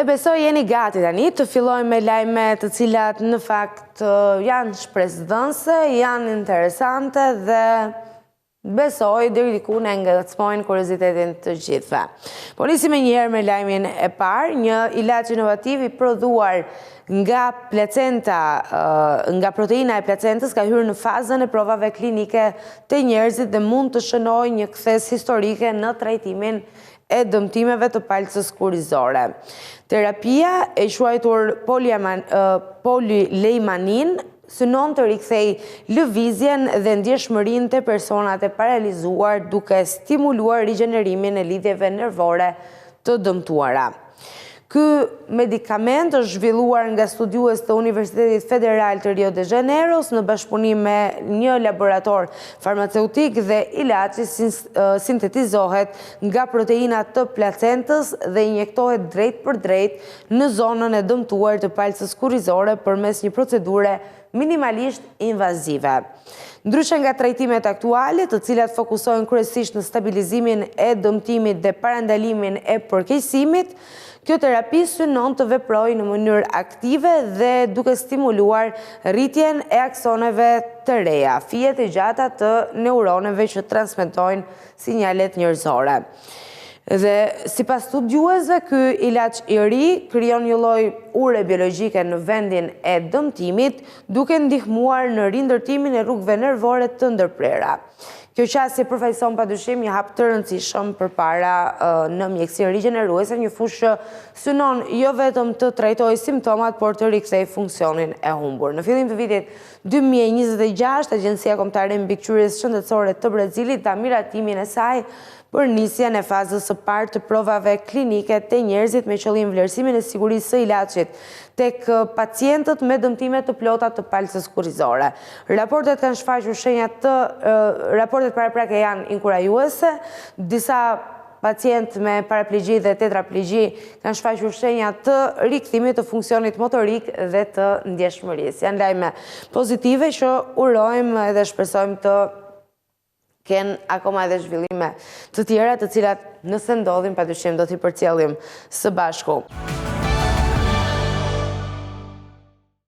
Dhe besoj jeni gati tani të fillojmë me lajme të cilat në fakt janë shpresëdhënëse, janë interesante dhe besoj deri diku ne ngacmojnë kuriozitetin të gjithëve. Po nisim njëherë me lajmin e parë, një ilaç inovativ i prodhuar nga placenta, nga proteina e placentës ka hyrë në fazën e provave klinike te njerëzit dhe mund të shënojë një kthes historike në trajtimin e dëmtimeve të palcës kurrizore. Terapia e quajtur polileimanin synon të rikthej lëvizjen dhe ndjeshmërinë të personat e paralizuar duke stimuluar rigjenerimin e lidhjeve nervore të dëmtuara. Ky medikament është zhvilluar nga studiues të Universitetit Federal të Rio de Janeiros në bashkëpunim me një laborator farmaceutik dhe ilaçi sintetizohet nga proteina të placentës dhe injektohet drejt për drejt në zonën e dëmtuar të palcës kurrizore përmes një procedure minimalisht invazive. Ndryshe nga trajtimet aktuale, të cilat fokusohen kryesisht në stabilizimin e dëmtimit dhe parandalimin e përkeqësimit, kjo terapi synon të veprojë në mënyrë aktive dhe duke stimuluar rritjen e aksoneve të reja, fijet e gjata të neuroneve që transmetojnë sinjalet njerëzore. Dhe sipas studiuesve, ky ilaç i ri krijon një lloj ure biologjike në vendin e dëmtimit, duke ndihmuar në rindërtimin e rrugëve nervore të ndërprera. Kjo qasje përfaqëson padyshim një hap të rëndësishëm përpara në mjekësinë rigjeneruese, një fushë që synon jo vetëm të trajtojë simptomat, por të rikthejë funksionin e humbur. Në fillim të vitit 2026, Agjencia Kombëtare e Mbikëqyrjes Shëndetësore të Brazilit dha miratimin e saj për nisjen e fazës së parë të provave klinike te njerëzit me qëllim vlerësimin e sigurisë së ilaçit tek pacientët me dëmtime të plota të palcës kurrizore. Raportet kanë shfaqur raportet paraprake janë inkurajuese, disa pacientë me paraplegji dhe tetraplegji kanë shfaqur shenja të rikthimit të funksionit motorik dhe të ndjeshmërisë. Janë lajme pozitive që urojmë edhe shpresojmë të kenë akoma edhe zhvillime të tjera të cilat nëse ndodhin padyshim do t'i përcjellim së bashku.